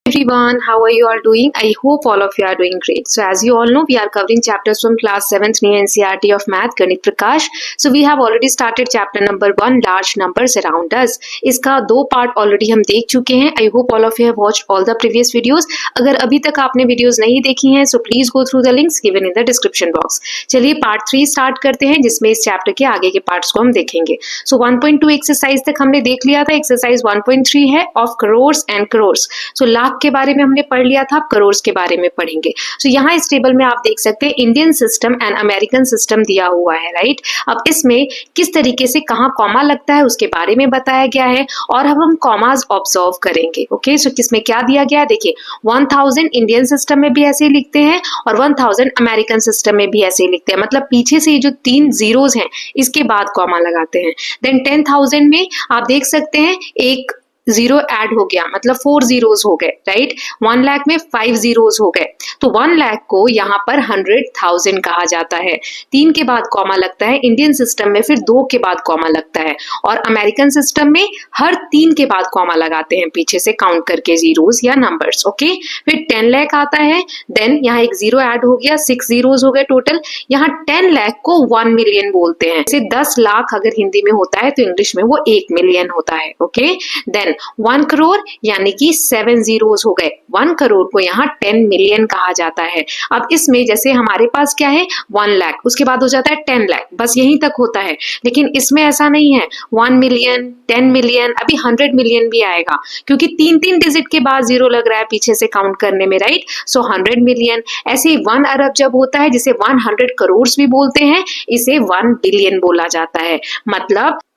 Everyone, how are you all doing? I hope all of you are doing great. So as you all know, we are covering chapters from class 7th new NCERT of Math, Ganit Prakash. So we have already started chapter number 1, large numbers around us. इसका 2 part already हम देख चुके हैं. I hope all of you have watched all the previous videos. अगर अभी तक आपने videos नहीं देखी हैं, so please go through the links given in the description box. चलिए पार्ट 3 स्टार्ट करते हैं, जिसमें इस चैप्टर के आगे के पार्ट्स को हम देखेंगे. So 1.2 एक्सरसाइज तक हमने देख लिया था. एक्सरसाइज 1.3 है ऑफ करोर्स एंड करोर्स. सो लाख के बारे में हमने पढ़ लिया था, करोर्स के बारे में पढ़ेंगे. सो यहाँ इस टेबल में आप देख सकते हैं Indian system and American system दिया हुआ है, राइट. अब इसमें किस तरीके से कहाँ कॉमा लगता है उसके बारे में बताया गया है, और अब हम कॉमाज ऑब्जर्व करेंगे. ओके, सो किसमें क्या दिया गया है, देखिए 1000 इंडियन सिस्टम में भी ऐसे ही लिखते हैं और 1000 अमेरिकन सिस्टम में भी ऐसे ही लिखते हैं. मतलब पीछे से जो 3 जीरोज हैं इसके बाद कॉमा लगाते हैं. देन 10,000 में आप देख सकते हैं एक जीरो ऐड हो गया, मतलब 4 जीरोज हो गए, राइट. 1 लाख में 5 जीरोज हो गए, तो 1 लाख को यहाँ पर 100,000 कहा जाता है. 3 के बाद कॉमा लगता है इंडियन सिस्टम में, फिर 2 के बाद कॉमा लगता है, और अमेरिकन सिस्टम में हर 3 के बाद कॉमा लगाते हैं पीछे से काउंट करके जीरोज या नंबर्स. ओके, फिर 10 लाख आता है, देन यहाँ एक जीरो ऐड हो गया, 6 जीरोज हो गए टोटल. यहाँ 10 लाख को 1 मिलियन बोलते हैं. जैसे 10 लाख अगर हिंदी में होता है तो इंग्लिश में वो 1 मिलियन होता है. ओके, देन 1 करोड़ यानी कि 7 जीरोज हो गए. 1 करोड़ को यहाँ 10 मिलियन कहा जाता है. अब इसमें जैसे हमारे पास क्या है 1 लाख, उसके बाद हो जाता है 10 लाख, बस यहीं तक होता है. लेकिन इसमें ऐसा नहीं है, 1 मिलियन, 10 मिलियन, अभी 100 मिलियन भी आएगा, क्योंकि 3 डिजिट के बाद जीरो लग रहा है पीछे से काउंट करने में, राइट. सो 100 मिलियन. ऐसे 1 अरब जब होता है, जिसे 100 करोड़ भी बोलते हैं, इसे 1 बिलियन बोला जाता है.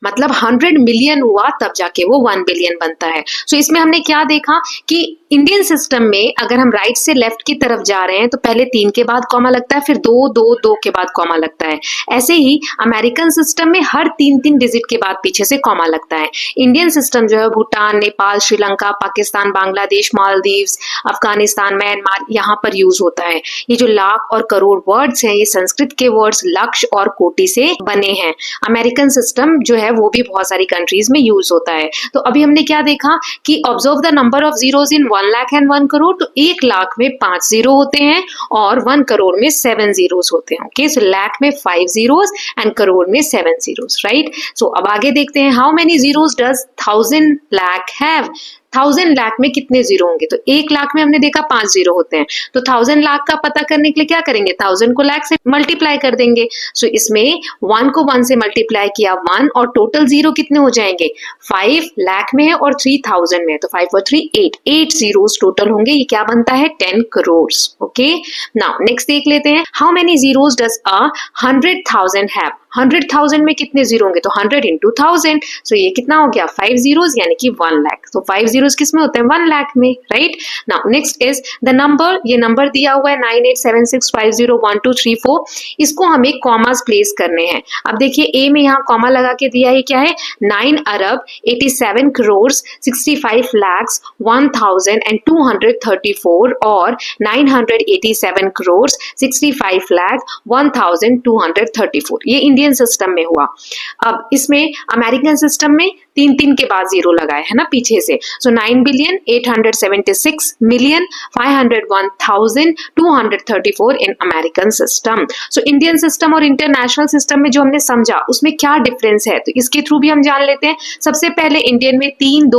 मतलब 100 मिलियन हुआ तब जाके वो 1 बिलियन बनता है. सो इसमें हमने क्या देखा कि इंडियन सिस्टम में अगर हम राइट से लेफ्ट की तरफ जा रहे हैं तो पहले 3 के बाद कॉमा लगता है, फिर 2 के बाद कॉमा लगता है. ऐसे ही अमेरिकन सिस्टम में हर 3 डिजिट के बाद पीछे से कॉमा लगता है. इंडियन सिस्टम जो है भूटान, नेपाल, श्रीलंका, पाकिस्तान, बांग्लादेश, मालदीव्स, अफगानिस्तान, म्यांमार, यहाँ पर यूज होता है. ये जो लाख और करोड़ वर्ड्स हैं, ये संस्कृत के वर्ड्स लक्ष और कोटि से बने हैं. अमेरिकन सिस्टम जो है वो भी बहुत सारी कंट्रीज में यूज होता है. तो अभी हमने क्या देखा कि observe the number of zeros in 1 lakh and 1 crore. तो 1 लाख में 5 जीरो होते हैं और 1 करोड़ में 7 जीरोज होते हैं. ओके, सो लाख में 5 जीरोज एंड करोड़ में 7 जीरोज, राइट. सो अब आगे देखते हैं, how many zeros does 1000 lakh have. 1000 lakh में कितने जीरो होंगे, तो 1 लाख में हमने देखा 5 जीरो होते हैं. तो 1000 लाख का पता करने के लिए क्या करेंगे, 1000 को लाख से मल्टीप्लाई कर देंगे. सो इसमें 1 को 1 से मल्टीप्लाई किया 1, और टोटल जीरो कितने हो जाएंगे, 5 लाख में है और 3000 में है, तो 5 और 3 8 जीरोस टोटल होंगे. ये क्या बनता है, 10 करोड़. ओके, नाउ नेक्स्ट देख लेते हैं, how many zeros does 100,000 have. 100,000 में कितने जीरो होंगे, तो 100 into 1000. सो ये कितना हो गया, 5 जीरोस यानी कि 1 लाख. तो 5 जीरोस किस में होते हैं, 1 लाख में, right. Now next is the number. ये नंबर दिया हुआ है 9876501234. इसको हमें कॉमास प्लेस करने हैं. अब देखिए ए में यहाँ कॉमा लगा के दिया है, क्या है, 9 अरब 87 करोड़ 65 lakhs 1234 और 987 करोड़ 65 लाख 1234. ये इंडियन सिस्टम में हुआ. अब इसमें अमेरिकन सिस्टम में 3 के बाद जीरो लगाए है ना पीछे से. सो 9,876,501,234 in American system. So Indian system और इंटरनेशनल सिस्टम में जो हमने समझा उसमें क्या डिफरेंस है, तो इसके थ्रू भी हम जान लेते हैं. सबसे पहले इंडियन में 3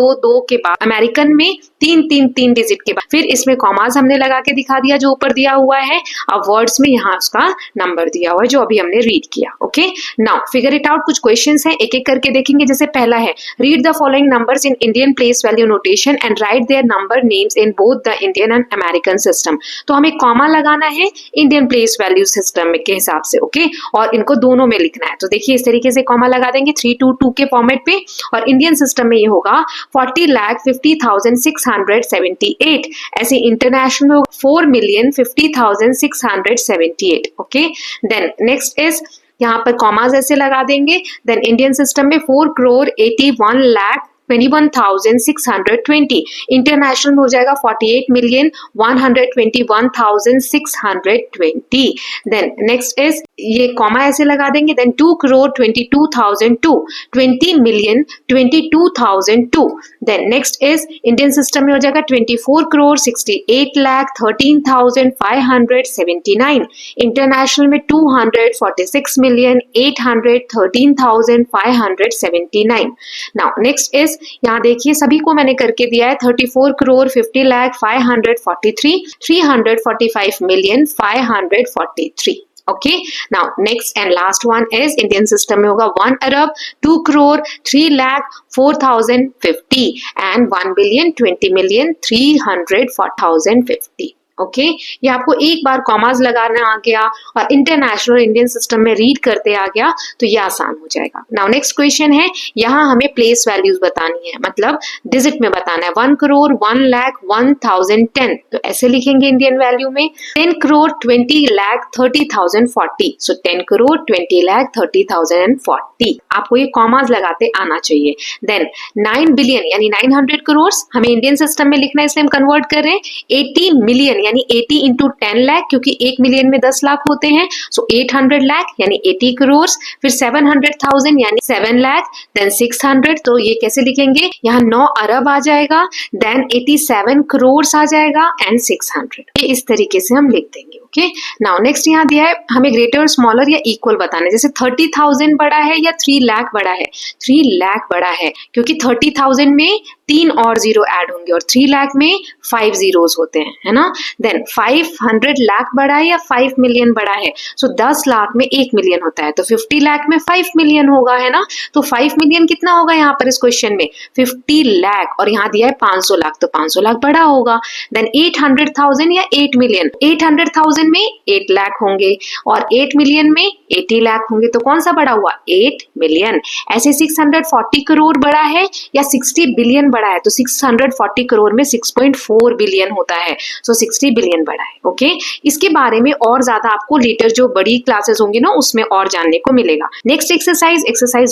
के बाद, अमेरिकन में 3 डिजिट के बाद, फिर इसमें कॉमास हमने लगा के दिखा दिया जो ऊपर दिया हुआ है. अब वर्ड्स में यहाँ उसका नंबर दिया हुआ है जो अभी हमने रीड किया. Okay, now figure it out. कुछ क्वेश्चंस हैं, एक एक करके देखेंगे. जैसे पहला है, read the following numbers in Indian place value notation and write their number names in both the Indian and American system. तो हमें कॉमा लगाना है इंडियन प्लेस वैल्यू सिस्टम के हिसाब से. ओके, और इनको दोनों में लिखना है. तो देखिए इस तरीके से कॉमा लगा देंगे 322 के फॉर्मेट पे, और इंडियन सिस्टम में ये होगा 40,50,678. ऐसे इंटरनेशनल में 4,50,678. ओके, देन नेक्स्ट इज, यहाँ पर कॉमास ऐसे लगा देंगे. देन इंडियन सिस्टम में 4,81,00,000 21,620. इंटरनेशनल में हो जाएगा 48,121,620. देन नेक्स्ट इज, ये कॉमा ऐसे लगा देंगे, then 2,22,002, 20,22,002. Then next is Indian system में हो जाएगा 24,68,13,579. इंटरनेशनल में 246,813,579. नाउ नेक्स्ट इज, यहाँ देखिए सभी को मैंने करके दिया है 34,50,543, 345,543. Okay, now next and last one is Indian system में होगा 1 अरब 2 crore 3 lakh 4,050 and 1 billion 20 million 304,050. Okay, ये आपको एक बार कॉमास लगाना आ गया और इंटरनेशनल इंडियन सिस्टम में रीड करते आ गया तो ये आसान हो जाएगा. नाउ नेक्स्ट क्वेश्चन है, यहाँ हमें प्लेस वैल्यूज बतानी है, मतलब डिजिट में बताना है. 1 करोड़ 1 लाख 1,010, तो ऐसे लिखेंगे इंडियन वैल्यू में. 10 करोड़ 20 लाख 30,040, सो 10 करोड़ 20 लाख 30,040. आपको ये कॉमास लगाते आना चाहिए. देन 9 बिलियन यानी 900 करोड़ हमें इंडियन सिस्टम में लिखना है, इसलिए हम कन्वर्ट कर रहे हैं. 80 मिलियन यानी 80 इंटू 10 लाख, क्योंकि 1 मिलियन में 10 लाख होते हैं, सो 800 लाख यानी 80 करोड़. फिर 700,000 यानी 7 लाख, देन 600, तो ये कैसे लिखेंगे, यहाँ 9 अरब आ जाएगा, देन 87 करोड़ आ जाएगा एंड 600. ये इस तरीके से हम लिख देंगे. ओके, नाउ नेक्स्ट यहाँ दिया है हमें ग्रेटर और स्मॉलर या इक्वल बताना है. जैसे 30,000 बड़ा है या 3 लाख बड़ा है. 3 लाख बड़ा है क्योंकि 30,000 में 3 और 0 ऐड होंगे और 3 लाख में 5 zeros होते हैं, है ना. देन 500 लाख बड़ा है या 5 मिलियन बड़ा है. सो 10 लाख में 1 मिलियन होता है, तो 50 लाख में 5 मिलियन होगा, है ना. तो 5 मिलियन कितना होगा यहाँ पर इस क्वेश्चन में 50 लाख, और यहाँ दिया है 500 लाख, तो 500 लाख बड़ा होगा. देन 800,000 या 8 मिलियन. 800,000 में 8 लाख होंगे और 8 मिलियन में 80 लाख होंगे, तो कौन सा बड़ा हुआ 8 मिलियन. ऐसे 640 करोड़ बड़ा है या 60 बिलियन बड़ा है, तो 640 करोड़ में 6.4 बिलियन होता है, सो 60 बिलियन बड़ा है. ओके, इसके बारे में और ज्यादा आपको लेटर जो बड़ी क्लासेस होंगी ना उसमें और जानने को मिलेगा. नेक्स्ट एक्सरसाइज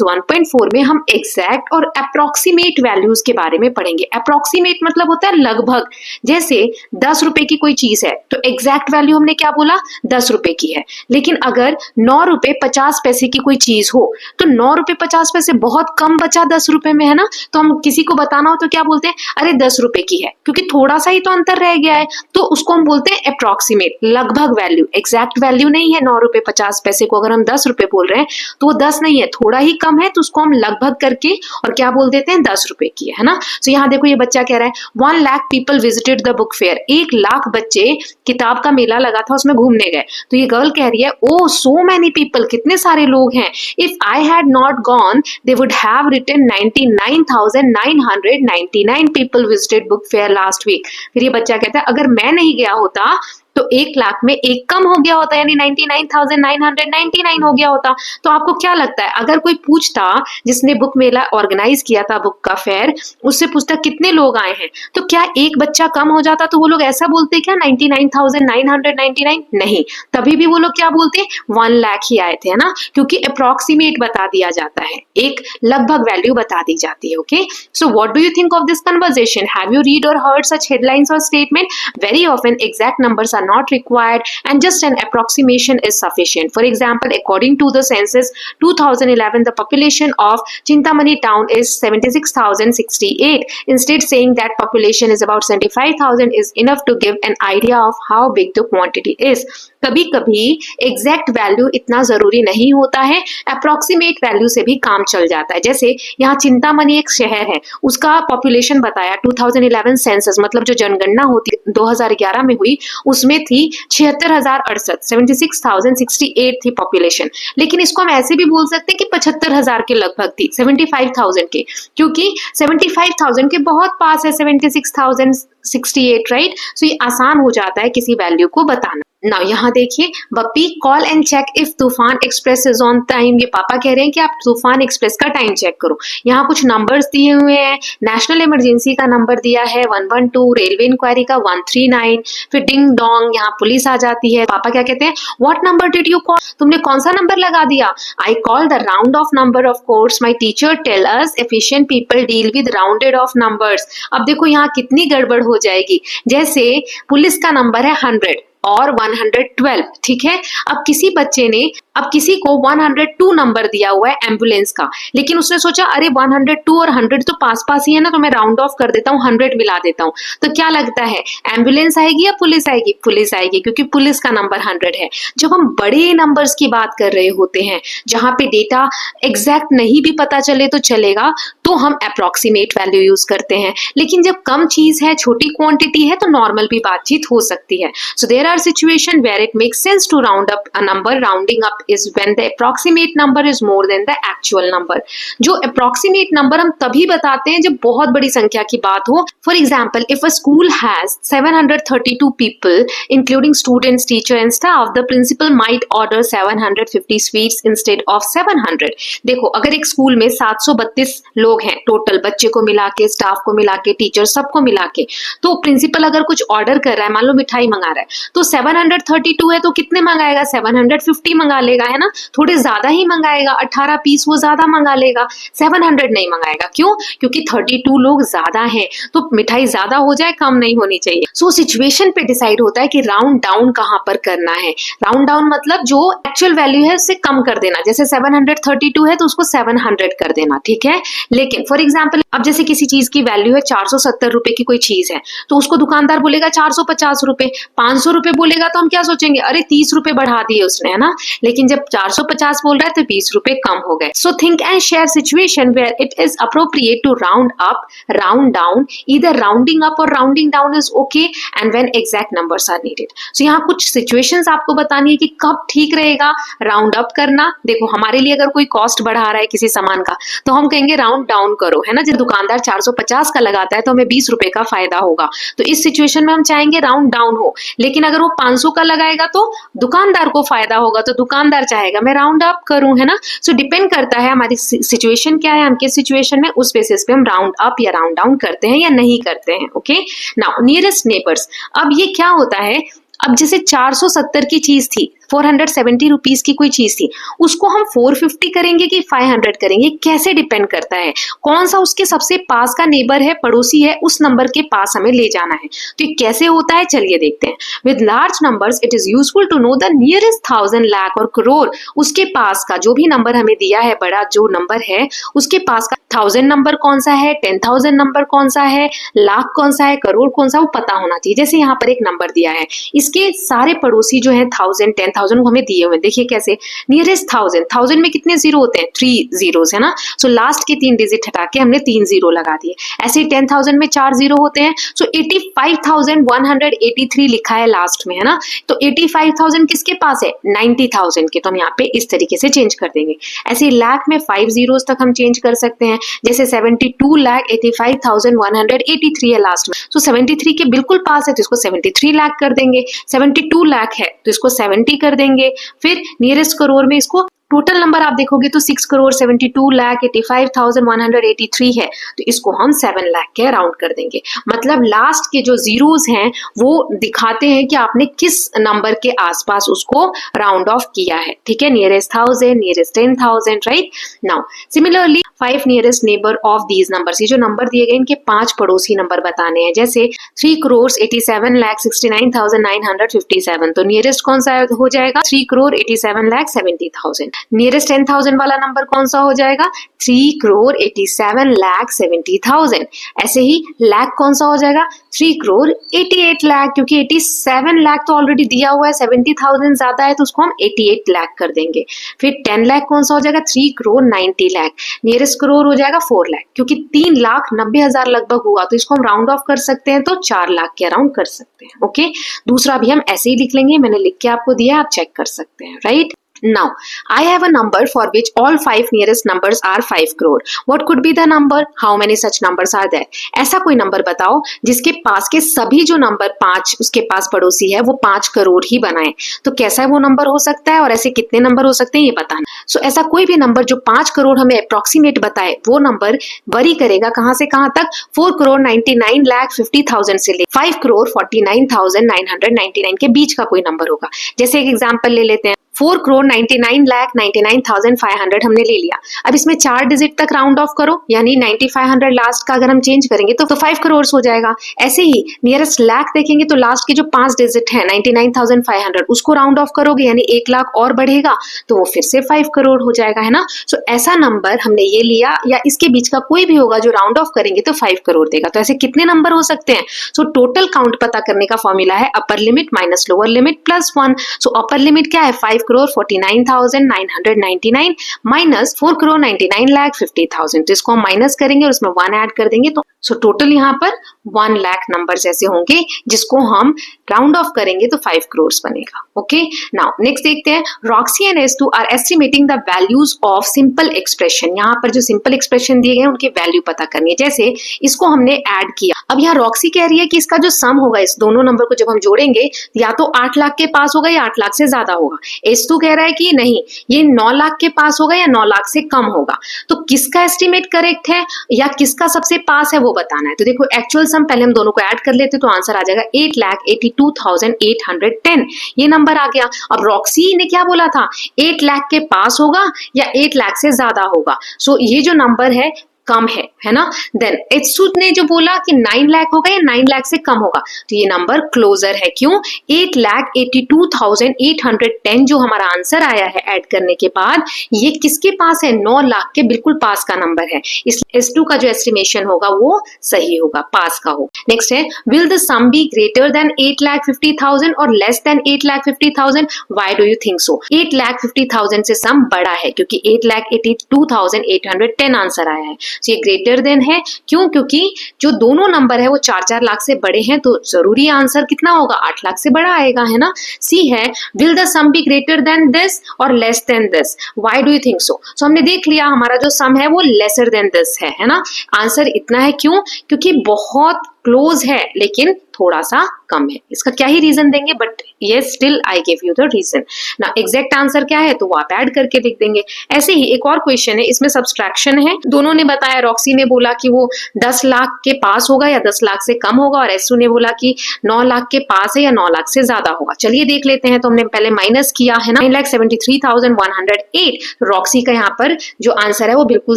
1.4 में हम एग्जैक्ट और अप्रोक्सीमेट वैल्यूज के बारे में पढ़ेंगे. अप्रोक्सीमेट मतलब होता है लगभग. जैसे 10 रुपए की कोई चीज है तो एग्जैक्ट वैल्यू हमने क्या बोला 10 रुपए की है, लेकिन अगर 9 रुपए 50 पैसे की कोई चीज हो तो 9 रुपए 50 पैसे बहुत कम बचा 10 रुपए में, है ना. तो हम किसी को बताना हो तो क्या बोलते हैं, अरे 10 रुपए की है, क्योंकि थोड़ा सा ही तो अंतर रह गया है, तो उसको हम बोलते हैं अप्रोक्सीमेट, लगभग वैल्यू. एग्जैक्ट वैल्यू नहीं है 9 रुपए 50 पैसे को अगर हम 10 रुपए बोल रहे हैं तो वो 10 नहीं है, थोड़ा ही कम है, तो उसको हम लगभग करके और क्या बोल देते हैं 10 रुपए की है ना. तो यहाँ देखो ये बच्चा कह रहा है 1 lakh people visited the book fair. 1 lakh बच्चे किताब का मेला लगा था उसमें घूमने गए. तो ये गर्ल कह रही है ओ सो मैनी पीपल, कितने सारे लोग हैं. If I had not gone they would have written 99,999 people visited book fair last week. फिर ये बच्चा कहता है अगर मैं नहीं गया होता तो 1 लाख में 1 कम हो गया होता, यानी 99,999 हो गया होता. तो आपको क्या लगता है अगर कोई पूछता जिसने बुक मेला ऑर्गेनाइज किया था, बुक का फेयर, उससे पूछता कितने लोग आए हैं, तो क्या एक बच्चा कम हो जाता, तो वो लोग ऐसा बोलते क्या 99,999? नहीं, तभी भी वो लोग क्या बोलते 1 लाख ही आए थे, है ना, क्योंकि अप्रोक्सीमेट बता दिया जाता है, एक लगभग वैल्यू बता दी जाती है. Okay, so what do you think of this conversation? Have you read और हर्ड सच हेडलाइंस और statement? Very often exact numbers are not required and just an approximation is sufficient. For example, according to the census 2011, the population of Chintamani town is 76,068. Instead saying that population is about 75,000 is enough to give an idea of how big the quantity is. कभी कभी exact value इतना जरूरी नहीं होता है, approximate value से भी काम चल जाता है. जैसे यहाँ चिंतामणि एक शहर है, उसका पॉपुलेशन बताया 2011 सेंसस, मतलब जो जनगणना होती 2011 में हुई उसमें थी 76,068, 76,068 थी पॉपुलेशन. लेकिन इसको हम ऐसे भी बोल सकते हैं कि 75,000 के लगभग थी, 75,000 के, क्योंकि 75,000 के बहुत पास है 76,068, राइट. सो ये आसान हो जाता है किसी वैल्यू को बताना. नाउ यहाँ देखिए, Bappi call and check if Toofan Express is on time. ये पापा कह रहे हैं कि आप तूफान एक्सप्रेस का टाइम चेक करो। यहाँ कुछ नंबर्स दिए हुए हैं, नेशनल इमरजेंसी का नंबर दिया है 112, रेलवे इंक्वायरी का 139, फिर डिंग डोंग, यहाँ पुलिस आ जाती है। पापा क्या कहते हैं, what number did you call, तुमने कौन सा नंबर लगा दिया। I call the round off number, of course my teacher tell us efficient people deal with rounded off numbers. अब देखो यहाँ कितनी गड़बड़ हो जाएगी, जैसे पुलिस का नंबर है 100 और 112, ठीक है। अब किसी बच्चे ने किसी को 102 नंबर दिया हुआ है एम्बुलेंस का, लेकिन उसने सोचा अरे 102 और 100 तो पास पास ही है ना, तो मैं राउंड ऑफ कर देता हूँ, 100 मिला देता हूँ। तो क्या लगता है, एम्बुलेंस आएगी या पुलिस आएगी? पुलिस आएगी, क्योंकि पुलिस का नंबर 100 है। जब हम बड़े नंबर्स की बात कर रहे होते हैं, जहां पे डेटा एग्जैक्ट नहीं भी पता चले तो चलेगा, तो हम अप्रोक्सीमेट वैल्यू यूज करते हैं। लेकिन जब कम चीज है, छोटी क्वांटिटी है, तो नॉर्मल भी बातचीत हो सकती है। So there are situation where it makes sense to round up a number. Rounding up is when the approximate number is more than the actual number। जो approximate number हम तभी बताते हैं जब बहुत बड़ी संख्या की बात हो। For example, if a school has 732 people including students, teacher and staff, the principal might order 750 sweets instead of 700। देखो, अगर एक स्कूल में 732 लोग हैं टोटल, बच्चे को मिला के, स्टाफ को मिला के, टीचर सबको मिला के, तो प्रिंसिपल अगर कुछ ऑर्डर कर रहा है, मान लो मिठाई मंगा रहा है, तो 732 है तो कितने मंगाएगा, 750 मंगा लेगा, है ना। थोड़े ज्यादा ही मंगाएगा, 18 पीस वो ज्यादा मंगा लेगा, 700 नहीं मंगाएगा। क्यों? क्योंकि 32 लोग ज्यादा हैं, तो मिठाई ज्यादा हो जाए, कम नहीं होनी चाहिए। सो सिचुएशन पे डिसाइड होता है कि राउंड डाउन कहां पर करना है। राउंड डाउन मतलब जो एक्चुअल वैल्यू है उससे कम कर देना। जैसे 732 है तो उसको 700 कर देना, ठीक है। लेकिन फॉर एग्जाम्पल, अब जैसे किसी चीज की वैल्यू है 470 रुपए की कोई चीज है, तो उसको दुकानदार बोलेगा 450 रुपए, 500 रुपए बोलेगा तो हम क्या सोचेंगे, अरे 30 रुपए बढ़ा दिए उसने, है ना। लेकिन जब 450 बोल रहा है तो 20 रुपए कम हो गए। So think and share situation where it is appropriate to round up, round down, either rounding up और rounding down is okay and when exact numbers are needed. So यहाँ कुछ सिचुएशंस आपको बतानी है कि कब ठीक रहेगा राउंड अप करना। देखो, हमारे लिए अगर कोई कॉस्ट बढ़ा रहा है किसी सामान का, तो हम कहेंगे राउंड डाउन करो, है ना। जब दुकानदार 450 का लगाता है तो हमें 20 रुपए का फायदा होगा, तो इस सिचुएशन में हम चाहेंगे राउंड डाउन हो। लेकिन अगर वो 500 का लगाएगा तो दुकानदार को फायदा होगा, तो दुकानदार चाहेगा मैं राउंड अप करूं, है ना। सो डिपेंड करता है हमारी सिचुएशन क्या है, हम किस सिचुएशन में, उस बेसिस पे हम राउंड अप या राउंड डाउन करते हैं या नहीं करते हैं। Okay, now nearest neighbours. अब ये क्या होता है, अब जैसे 470 की चीज थी, 470 रुपीज की कोई चीज थी, उसको हम 450 करेंगे कि 500 करेंगे, कैसे डिपेंड करता है, कौन सा उसके सबसे पास का नेबर है, पड़ोसी है, उस नंबर के पास हमें ले जाना है। तो ये कैसे होता है, चलिए देखते हैं। With large numbers it is useful to know the nearest 1000, lakh और करोड़, उसके पास का जो भी नंबर हमें दिया है, बड़ा जो नंबर है उसके पास का 1000 नंबर कौन सा है, 10,000 नंबर कौन सा है, लाख कौन सा है, करोड़ कौन सा, वो पता होना चाहिए। जैसे यहाँ पर एक नंबर दिया है, इसके सारे पड़ोसी जो है 1000, 10,000 हमें दिए हुए। देखिए कैसे, नियरेस्ट 1000 में कितने जीरो होते हैं, 3 जीरोस, है ना। सो लास्ट के 3 डिजिट हटा के हमने 3 जीरो लगा दिए। ऐसे ही 10,000 में 4 जीरो होते हैं, सो 85,183 लिखा है लास्ट में, है ना। तो 85,000 किसके पास है, 90,000 के, तो हम यहाँ पे इस तरीके से चेंज कर देंगे। ऐसे ही लाख में 5 जीरोस तक हम चेंज कर सकते हैं। जैसे 72,85,183 है लास्ट में, तो 73 के बिल्कुल पास है तो इसको 73 लाख कर देंगे। 72 लाख है तो इसको 70 कर देंगे। फिर नियरेस्ट करोड़ में इसको टोटल नंबर आप देखोगे तो 6,72,85,183 है, तो इसको हम 7 लाख के राउंड कर देंगे। मतलब लास्ट के जो जीरोस हैं वो दिखाते हैं कि आपने किस नंबर के आसपास उसको राउंड ऑफ किया है, ठीक है। Nearest 1000, nearest 10,000, right. Now similarly 5 nearest neighbour of these numbers, ये जो नंबर दिए गए इनके 5 पड़ोसी नंबर बताने हैं। जैसे 3,87,69,957, तो नियरेस्ट कौन सा हो जाएगा, 3,87,70,000। नियरेस्ट 10,000 वाला नंबर कौन सा हो जाएगा, 3,87,70,000। ऐसे ही लाख कौन सा हो जाएगा, 3,88 लाख, क्योंकि 87 लाख तो ऑलरेडी दिया हुआ है, 70,000 ज्यादा है तो उसको हम 88 लाख कर देंगे। फिर 10 लाख कौन सा हो जाएगा, 3,90 लाख। नियरेस्ट करोड़ हो जाएगा 4 लाख, क्योंकि 3,90,000 लगभग हुआ तो इसको हम राउंड ऑफ कर सकते हैं, तो 4 लाख के अराउंड कर सकते हैं। ओके, दूसरा भी हम ऐसे ही लिख लेंगे, मैंने लिख के आपको दिया, आप चेक कर सकते हैं, right. Now, I have a number for which all 5 nearest numbers are 5 crore. What could be the number? How many such numbers are there? ऐसा कोई नंबर बताओ जिसके पास के सभी जो नंबर 5 उसके पास पड़ोसी है वो 5 करोड़ ही बनाए। तो कैसा वो नंबर हो सकता है और ऐसे कितने नंबर हो सकते हैं ये बताना। सो ऐसा कोई भी नंबर जो 5 करोड़ हमें अप्रोक्सीमेट बताए वो नंबर वरी करेगा कहां से कहां तक, 4 करोड़ 99,50,000 से ले 5 करोड़ 49,999 के बीच का कोई नंबर होगा। जैसे एक एग्जांपल ले लेते हैं, 4 करोड़ 99,99,500 हमने ले लिया। अब इसमें 4 डिजिट तक राउंड ऑफ करो, यानी 9500 लास्ट का अगर हम चेंज करेंगे तो 5 करोड़ हो जाएगा। ऐसे ही नियरेस्ट लाख देखेंगे तो लास्ट के जो 5 डिजिट है 99,500 उसको राउंड ऑफ करोगे, यानी 1 लाख और बढ़ेगा तो वो फिर से 5 करोड़ हो जाएगा, है ना। सो ऐसा नंबर हमने ये लिया या इसके बीच का कोई भी होगा जो राउंड ऑफ करेंगे तो 5 करोड़ देगा। तो ऐसे कितने नंबर हो सकते हैं? सो टोटल काउंट पता करने का फॉर्मूला है upper limit minus lower limit plus 1। सो अपर लिमिट क्या है? 5 करोड़ 49,999 माइनस 4 करोड़ 99,50,000। तो इसको हम माइनस करेंगे और उसमें 1 ऐड कर देंगे तो टोटल यहाँ पर 1 लाख नंबर्स ऐसे होंगे जिसको हम राउंड ऑफ करेंगे तो 5 करोड़ बनेगा। ओके, नाउ नेक्स्ट देखते हैं, Roxie and S2 are estimating the values of simple expression. यहाँ पर जो सिंपल एक्सप्रेशन दिए गए उनके वैल्यू पता करनी है। जैसे इसको हमने ऐड किया, अब यहाँ रॉक्सी कह रही है कि इसका जो सम होगा इस दोनों नंबर को जब हम जोड़ेंगे या तो 8 लाख के पास होगा या 8 लाख से ज्यादा होगा। S2 कह रहा है कि नहीं, ये 9 लाख के पास होगा या 9 लाख से कम होगा। तो किसका एस्टिमेट करेक्ट है या किसका सबसे पास है वो बताना है। तो देखो एक्चुअल सम पहले हम दोनों को ऐड कर लेते तो आंसर आ जाएगा 8,82,810। ये नंबर आ गया। अब रॉक्सी ने क्या बोला था, 8 लाख के पास होगा या 8 लाख से ज्यादा होगा। सो ये जो नंबर है कम है ना। देन S2 ने जो बोला कि 9 लाख होगा या 9 लाख से कम होगा, तो ये नंबर क्लोजर है। क्यों? 8,82,810 जो हमारा आंसर आया है ऐड करने के बाद, ये किसके पास है? 9 लाख के बिल्कुल पास का नंबर है। इसलिए S2 का जो एस्टिमेशन होगा वो सही होगा, पास का होगा। नेक्स्ट है, will the sum be greater than 8,50,000 और less than 8,50,000? Why do you think so? 8,50,000 से सम बड़ा है क्योंकि 8,82,810 आंसर आया है। ये ग्रेटर देन है। क्यों? क्योंकि जो दोनों नंबर है वो 4-4 लाख से बड़े हैं, तो जरूरी आंसर कितना होगा? 8 लाख से बड़ा आएगा, है ना। सी है, will the sum be greater than this और less than this? Why do you think so? So हमने देख लिया हमारा जो सम है वो लेसर देन दिस है ना। आंसर इतना है। क्यों? क्योंकि बहुत क्लोज है लेकिन थोड़ा सा कम है। इसका क्या ही रीजन देंगे, बट ये still I give you the reason ना। एग्जैक्ट आंसर क्या है तो वो आप ऐड करके लिख देंगे। ऐसे ही एक और क्वेश्चन है, इसमें सब्सट्रैक्शन है। दोनों ने बताया, रॉक्सी ने बोला कि वो 10 लाख के पास होगा या 10 लाख से कम होगा और S2 ने बोला कि 9 लाख के पास है या 9 लाख से ज्यादा होगा। चलिए देख लेते हैं। तो हमने पहले माइनस किया है ना, 9,73,108। रॉक्सी का यहाँ पर जो आंसर है वो बिल्कुल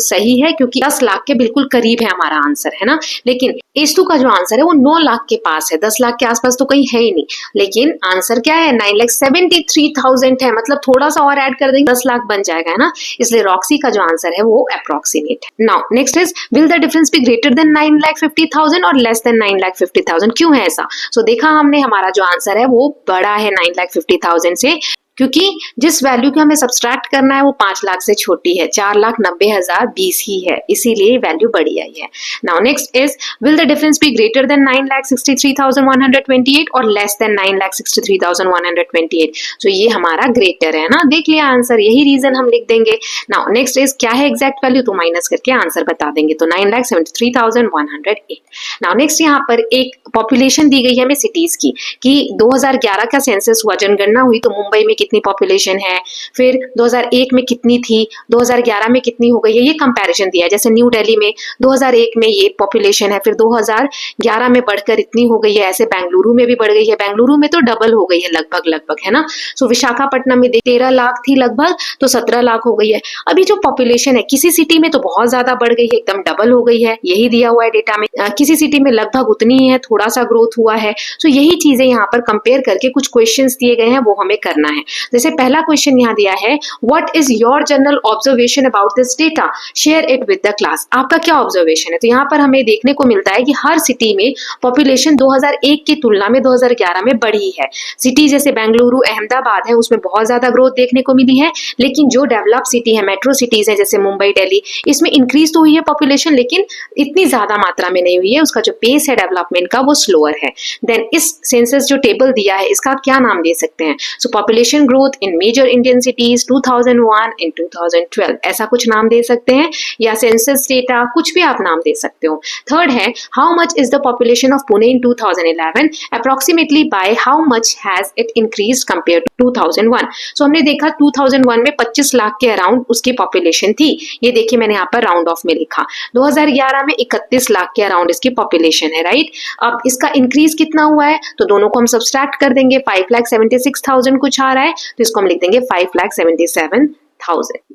सही है क्योंकि 10 लाख के बिल्कुल करीब है हमारा आंसर, है ना। लेकिन S2 का जो आंसर है वो 9 लाख के पास है, 10 लाख के आसपास तो कहीं है ही नहीं। लेकिन आंसर क्या है? 9,73,000 है, मतलब थोड़ा सा और ऐड कर देंगे 10 लाख बन जाएगा, है ना। इसलिए रॉक्सी का जो आंसर है वो अप्रोक्सीमेट है। Now next is, will the difference B greater then 9,50,000 और लेस देन 9,50,000? क्यों है ऐसा? सो देखा हमने, हमारा जो आंसर है वो बड़ा है 9,50,000 से, क्योंकि जिस वैल्यू को हमें सब्सट्रैक्ट करना है वो 5 लाख से छोटी है, 4,90,020 ही है, इसीलिए वैल्यू बड़ी आई है। Now next is, will the difference B greater then 9,63,128 और लेस देन 9,63,128? तो ये हमारा ग्रेटर है ना। देख लिया आंसर, यही रीजन हम लिख देंगे। नाउ नेक्स्ट इज, क्या है एग्जैक्ट वैल्यू तो माइनस करके आंसर बता देंगे, तो 9,73,108। नाउ नेक्स्ट यहाँ पर एक पॉपुलेशन दी गई है हमें सिटीज की, कि 2011 का सेंसस हुआ, जनगणना हुई, तो मुंबई में कितनी पॉपुलेशन है, फिर 2001 में कितनी थी, 2011 में कितनी हो गई है, ये कंपैरिजन दिया है। जैसे न्यू दिल्ली में 2001 में ये पॉपुलेशन है, फिर 2011 में बढ़कर इतनी हो गई है। ऐसे बेंगलुरु में भी बढ़ गई है, बेंगलुरु में तो डबल हो गई है लगभग, है ना। सो विशाखापट्टनम में 13 लाख थी लगभग, तो 17 लाख हो गई है। अभी जो पॉपुलेशन है किसी सिटी में तो बहुत ज्यादा बढ़ गई है, एकदम डबल हो गई है, यही दिया हुआ है डेटा में। किसी सिटी में लगभग उतनी ही है, थोड़ा सा ग्रोथ हुआ है। सो यही चीजें यहाँ पर कंपेयर करके कुछ क्वेश्चंस दिए गए हैं, वो हमें करना है। जैसे पहला क्वेश्चन यहाँ दिया है, what is your general observation about this data, share it with the class? आपका क्या ऑब्जर्वेशन है? तो यहाँ पर हमें देखने को मिलता है कि हर सिटी में पॉपुलेशन 2001 की तुलना में 2011 में बढ़ी है। सिटी जैसे बेंगलुरु, अहमदाबाद है, उसमें बहुत ज्यादा ग्रोथ देखने को मिली है। लेकिन जो डेवलप सिटी है, मेट्रो सिटीज है जैसे मुंबई, दिल्ली, इसमें इंक्रीज तो हुई है पॉपुलेशन, लेकिन इतनी ज्यादा मात्रा में नहीं हुई है। उसका जो पेस है डेवलपमेंट का वो स्लोअर है। देन इस सेंसस जो टेबल दिया है इसका आप क्या नाम दे सकते हैं? सो population population growth in major Indian cities 2001 and 2012, ऐसा कुछ नाम दे सकते हैं, या सेंसस डेटा, कुछ भी आप नाम दे सकते हो। थर्ड है how much is the population of Pune in 2011, approximately by how much has it increase compare to 2001। So हमने देखा 2001 में 25 लाख के अराउंड उसकी पॉपुलेशन थी, ये देखिए मैंने यहाँ पर राउंड ऑफ में लिखा। 2011 में 31 लाख के अराउंड इसकी पॉपुलेशन है, राइट। अब इसका इंक्रीज कितना हुआ है, तो दोनों को हम सब्सट्रैक्ट कर देंगे, 5,76,000 कुछ आ रहा है, तो इसको हम लिख देंगे 5,77,000।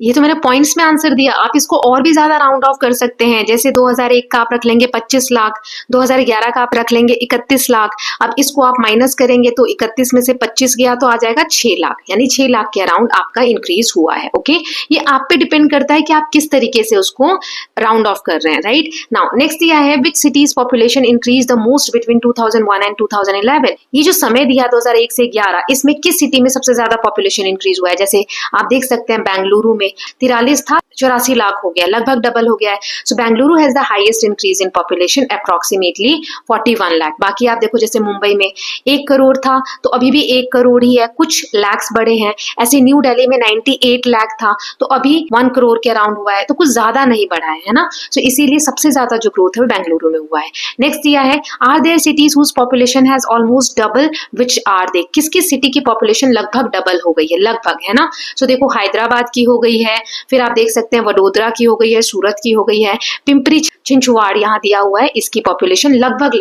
ये तो मैंने पॉइंट्स में आंसर दिया, आप इसको और भी ज्यादा राउंड ऑफ कर सकते हैं, जैसे 2001 का आप रख लेंगे 25 लाख, 2011 का आप रख लेंगे 31 लाख। अब इसको आप माइनस करेंगे तो 31 में से 25 गया तो आ जाएगा 6 लाख, यानी 6 लाख के अराउंड आपका इंक्रीज हुआ है। ओके, ये आप पे डिपेंड करता है कि आप किस तरीके से उसको राउंड ऑफ कर रहे हैं, राइट। नाउ नेक्स्ट दिया है विच cities population increase the most between 2001 and 2011। ये जो समय दिया 2001 से 11, इसमें किस सिटी में सबसे ज्यादा पॉपुलेशन इंक्रीज हुआ है, जैसे आप देख सकते हैं बेंगलुरु में 43 था, 84 लाख हो गया, लगभग डबल हो गया है। So Bengaluru has the highest increase in population approximately 41 lakh. बाकी आप देखो जैसे मुंबई में 1 करोड़ था तो अभी भी 1 करोड़ ही है, कुछ लैक्स बढ़े हैं। ऐसे न्यू दिल्ली में 98 लाख था तो अभी 1 करोड़ के अराउंड हुआ है, तो कुछ ज्यादा नहीं बढ़ा है ना। सो इसीलिए सबसे ज्यादा जो ग्रोथ है वो बेंगलुरु में हुआ है। नेक्स्ट दिया है are there cities whose population has almost double, which are they. किस किस सिटी की पॉपुलेशन लगभग डबल हो गई है, लगभग, है ना। सो देखो हैदराबाद की हो गई है, फिर आप देख सकते हैं वडोदरा की हो गई है, सूरत की हो गई है, पिंपरी चिंचवाड़ यहाँ दिया हुआ है, इसकी पॉपुलेशन लगभग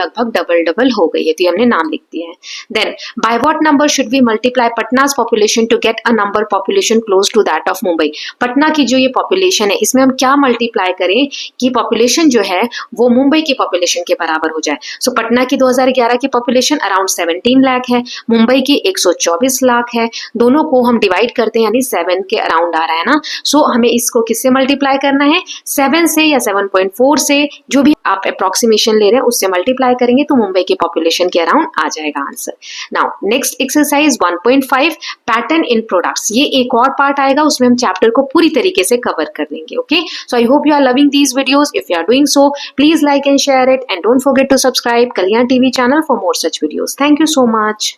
डबल हो गई है, तो ये हमने नाम लिख दिए हैं। Then by what number should we multiply Patna's population to get a number population close to that of Mumbai. Patna की जो ये पॉपुलेशन है इसमें हम क्या मल्टीप्लाई करें कि पॉपुलेशन जो है वो मुंबई की पॉपुलेशन के बराबर हो जाए। सो पटना की 2011 की पॉपुलेशन अराउंड 17 लाख है, मुंबई की 124 लाख है, दोनों को हम डिवाइड करते हैं यानी 7 के अराउंड आ रहा है ना। सो हमें इसको किससे मल्टीप्लाई करना है, 7 से या 7.4 से, जो भी आप अप्रोक्सीमेशन ले रहे हैं उससे मल्टीप्लाई करेंगे तो मुंबई की पॉपुलेशन के अराउंड आ जाएगा answer. Now next exercise 1.5 pattern in products. ये एक और पार्ट आएगा, उसमें हम चैप्टर को पूरी तरीके से कवर कर लेंगे। Okay, so I hope you are loving these videos. If you are doing so please like and share it and don't forget to subscribe Kalyan TV channel for more such videos. Thank you so much.